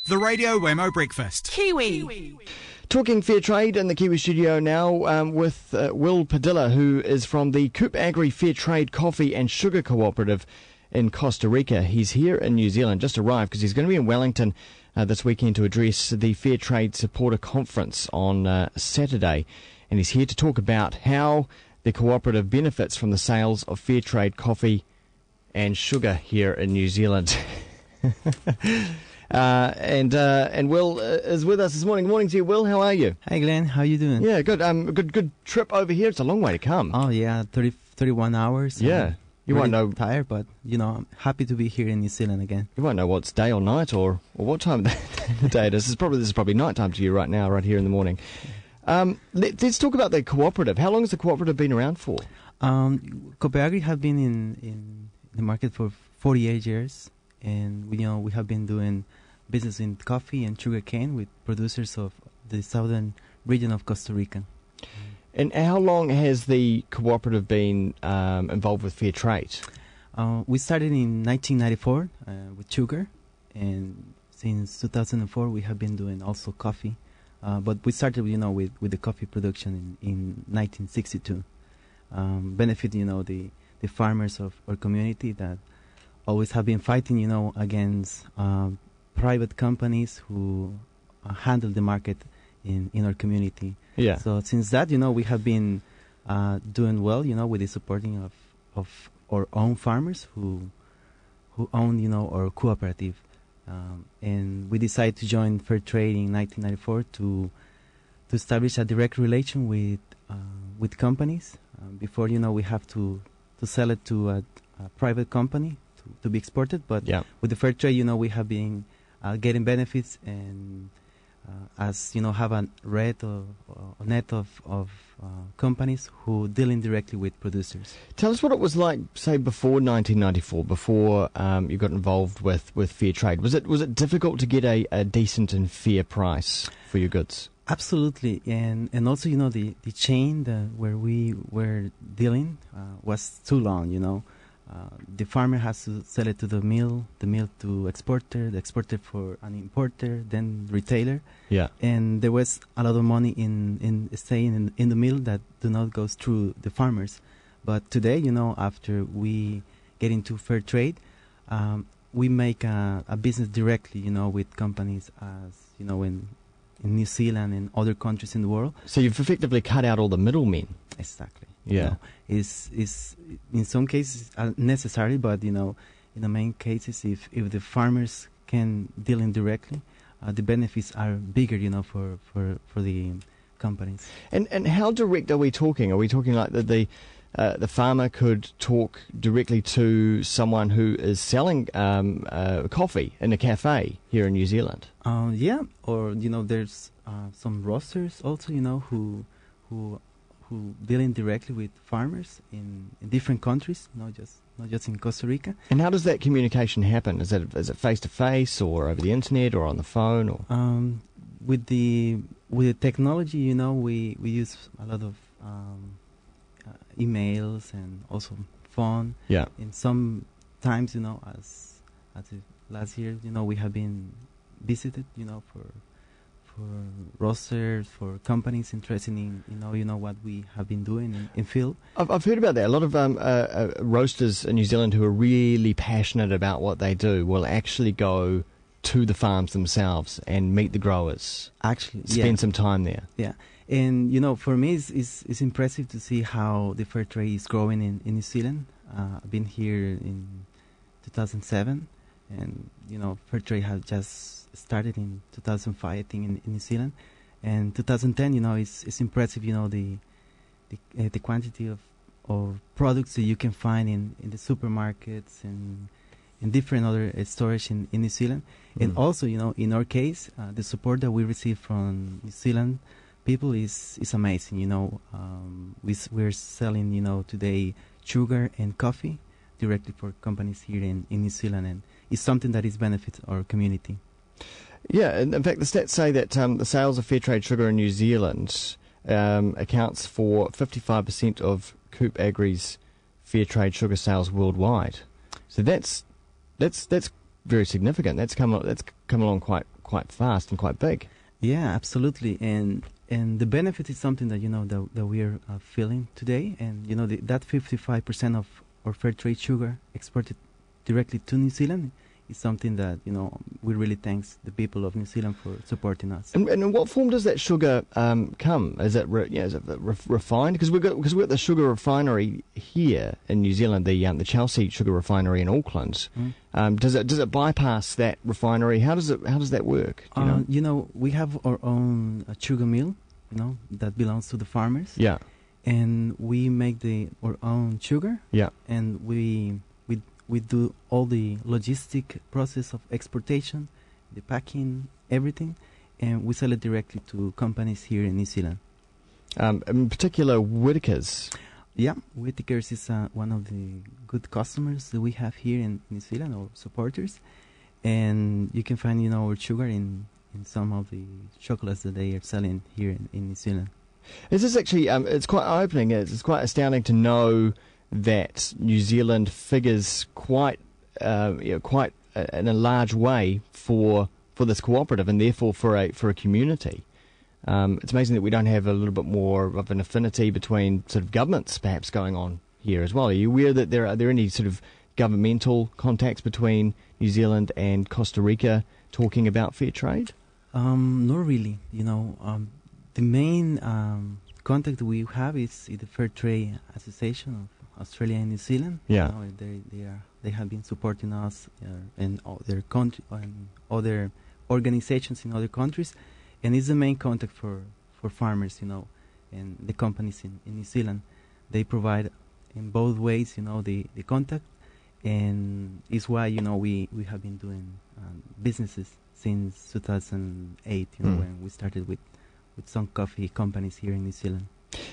The Radio Wammo Breakfast. Kiwi. Talking fair trade in the Kiwi studio now with Will Padilla, who is from the CoopeAgri Fairtrade Coffee and Sugar Cooperative in Costa Rica. He's here in New Zealand, just arrived, because he's going to be in Wellington this weekend to address the Fair Trade Supporter Conference on Saturday. And he's here to talk about how the cooperative benefits from the sales of fair trade coffee and sugar here in New Zealand. And Will is with us this morning. Good morning to you, Will. How are you? Hi, Glenn. How you doing? Yeah, good. Good trip over here. It's a long way to come. Oh, yeah, 31 hours. Yeah. You won't know. Tired, but, I'm happy to be here in New Zealand again. You won't know what's day or night or what time of the day it is. This is probably night time to you right now, right here in the morning. Let's talk about the cooperative. How long has the cooperative been around for? CoopeAgri have been in the market for 48 years. And we have been doing business in coffee and sugar cane with producers of the southern region of Costa Rica. And how long has the cooperative been involved with fair trade? We started in 1994 with sugar, and since 2004 we have been doing also coffee. But we started, with the coffee production in 1962. Benefit, the farmers of our community that always have been fighting, against private companies who handle the market in our community. Yeah. So since that, we have been doing well, with the supporting of our own farmers who own, our cooperative. And we decided to join Fair Trade in 1994 to establish a direct relation with companies. Before, we have to sell it to a private company to be exported, but with the fair trade, we have been getting benefits and have a rate or net of companies who dealing directly with producers. Tell us what it was like, say, before 1994, before you got involved with fair trade. Was it difficult to get a decent and fair price for your goods? Absolutely, and also the chain where we were dealing was too long. The farmer has to sell it to the mill to exporter, the exporter for an importer, then retailer. Yeah. And there was a lot of money in staying in the mill that do not go through the farmers. But today, after we get into fair trade, we make a business directly, with companies as, in New Zealand and other countries in the world. So you've effectively cut out all the middlemen. Exactly. Yeah. Is in some cases necessary, but in the main cases, if the farmers can deal indirectly, the benefits are bigger, for the companies. And how direct are we talking? Are we talking like the farmer could talk directly to someone who is selling coffee in a cafe here in New Zealand? Yeah, or there's some roasters also, who dealing directly with farmers in different countries, not just in Costa Rica. And how does that communication happen? Is it face to face, or over the internet, or on the phone, or? With the technology, we use a lot of emails and also phone. Yeah. And sometimes, as last year, we have been visited, for roasters, for companies interested in what we have been doing in field. I've heard about that. A lot of roasters in New Zealand who are really passionate about what they do will actually go to the farms themselves and meet the growers. Actually, spend some time there. Yeah, and for me, it's impressive to see how the fair trade is growing in New Zealand. I've been here in 2007, and fair trade has just started in 2005, I think, in New Zealand, and 2010. It's impressive. The quantity of products that you can find in the supermarkets and in different other storage in New Zealand, and also in our case, the support that we receive from New Zealand people is amazing. We're selling today sugar and coffee directly for companies here in New Zealand, and it's something that is benefits our community. Yeah, in fact, the stats say that the sales of fair trade sugar in New Zealand accounts for 55% of CoopeAgri's fair trade sugar sales worldwide. So that's very significant. That's come along quite quite fast and quite big. Yeah, absolutely. And the benefit is something that that we're feeling today. And that 55% of our fair trade sugar exported directly to New Zealand is something that we really thanks the people of New Zealand for supporting us. And in what form does that sugar come? Is it refined? Because we've got the sugar refinery here in New Zealand, the Chelsea sugar refinery in Auckland. Does it bypass that refinery? How does that work? Do you know? We have our own sugar mill, that belongs to the farmers. Yeah. And we make our own sugar. Yeah. And we do all the logistic process of exportation, the packing, everything, and we sell it directly to companies here in New Zealand. In particular, Whittaker's. Yeah, Whittaker's is one of the good customers that we have here in New Zealand, or supporters, and you can find our sugar in some of the chocolates that they are selling here in New Zealand. Is this actually? It's quite eye-opening. It's quite astounding to know that New Zealand figures quite in a large way for this cooperative, and therefore for a community. It's amazing that we don't have a little bit more of an affinity between sort of governments perhaps going on here as well. Are you aware that are there any sort of governmental contacts between New Zealand and Costa Rica talking about fair trade? Not really. The main contact we have is the Fair Trade Association of Australia and New Zealand. Yeah. They have been supporting us and other organizations in other countries, and it's the main contact for farmers, and the companies in New Zealand. They provide in both ways, the contact, and it's why we have been doing businesses since 2008. When we started with some coffee companies here in New Zealand.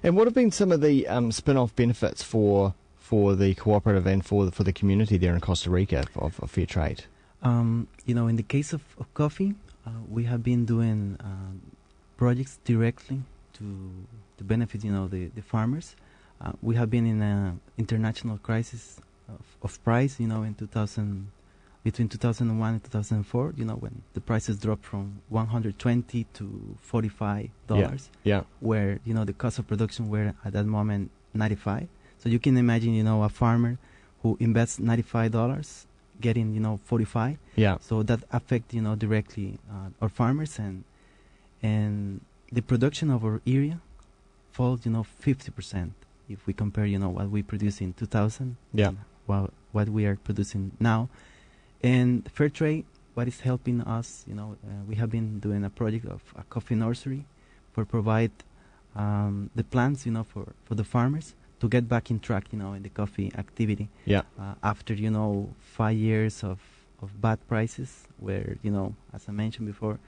And what have been some of the spin-off benefits for the cooperative and for the community there in Costa Rica of fair trade? In the case of coffee, we have been doing projects directly to benefit the farmers. We have been in an international crisis of price, between 2001 and 2004, when the prices dropped from $120 to $45, where, the cost of production were at that moment $95. So you can imagine, a farmer who invests $95 getting, $45. Yeah. So that affect, directly our farmers, and the production of our area falls, 50% if we compare, what we produce in 2000 and what we are producing now. And fair trade, what is helping us, we have been doing a project of a coffee nursery for provide the plants, for the farmers to get back in track, in the coffee activity. Yeah. After 5 years of bad prices, where as I mentioned before,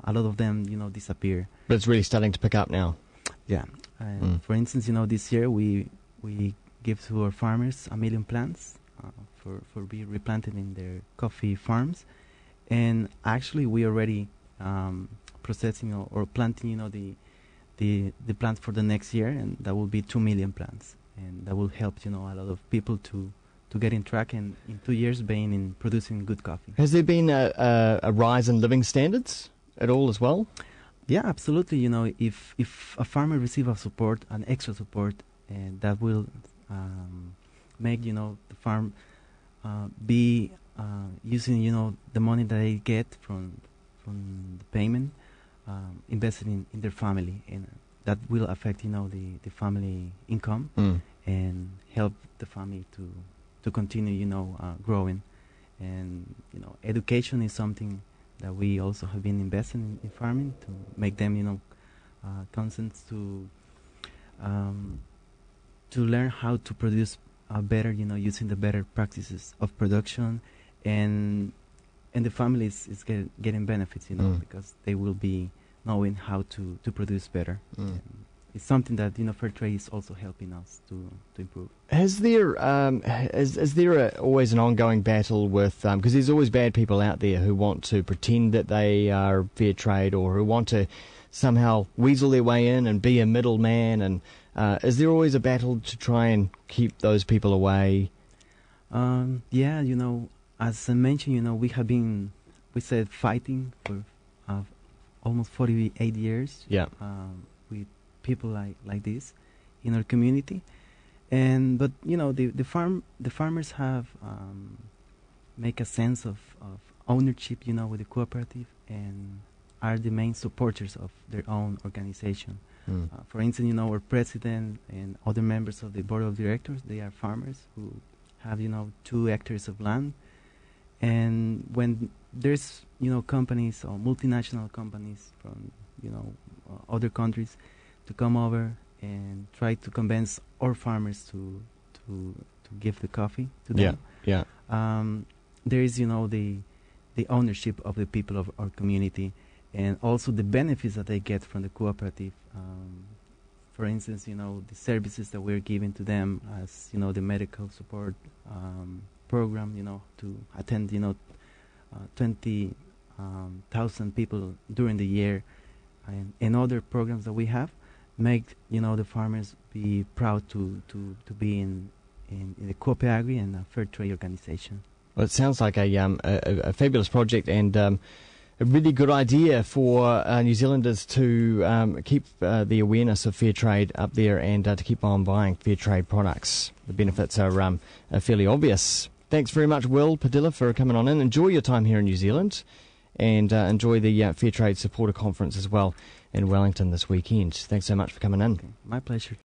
a lot of them disappear. But it's really starting to pick up now. Yeah. For instance, this year we give to our farmers 1 million plants. For be replanted in their coffee farms, and actually we already processing or planting the plants for the next year, and that will be 2 million plants, and that will help a lot of people to get in track, and in 2 years being in producing good coffee. Has there been a rise in living standards at all as well? Yeah, absolutely. If a farmer receives an extra support, and that will make the farm be using the money that they get from the payment, invested in their family, and that will affect the family income and help the family to continue growing. And education is something that we also have been investing in farming to make them consent to learn how to produce better, using the better practices of production, and the families is getting benefits, because they will be knowing how to produce better. It's something that fair trade is also helping us to improve. Is there always an ongoing battle with because there's always bad people out there who want to pretend that they are fair trade, or who want to somehow weasel their way in and be a middleman, and is there always a battle to try and keep those people away? Yeah, as I mentioned, we we said, fighting for almost 48 years. Yeah. With people like this in our community, but the farmers have make a sense of ownership, with the cooperative, and are the main supporters of their own organization. For instance, our president and other members of the board of directors, they are farmers who have 2 hectares of land, and when there's companies or multinational companies from other countries to come over and try to convince our farmers to give the coffee to them. Yeah. There is the ownership of the people of our community, and also the benefits that they get from the cooperative. For instance, the services that we're giving to them, as the medical support program, to attend 20,000 people during the year, and other programs that we have, make the farmers be proud to be in the CoopeAgri and a Fairtrade organization. Well, it sounds like a fabulous project, and a really good idea for New Zealanders to keep the awareness of fair trade up there, and to keep on buying fair trade products. The benefits are fairly obvious. Thanks very much, Will Padilla, for coming on in. Enjoy your time here in New Zealand, and enjoy the Fair Trade Supporter Conference as well in Wellington this weekend. Thanks so much for coming in. Okay. My pleasure.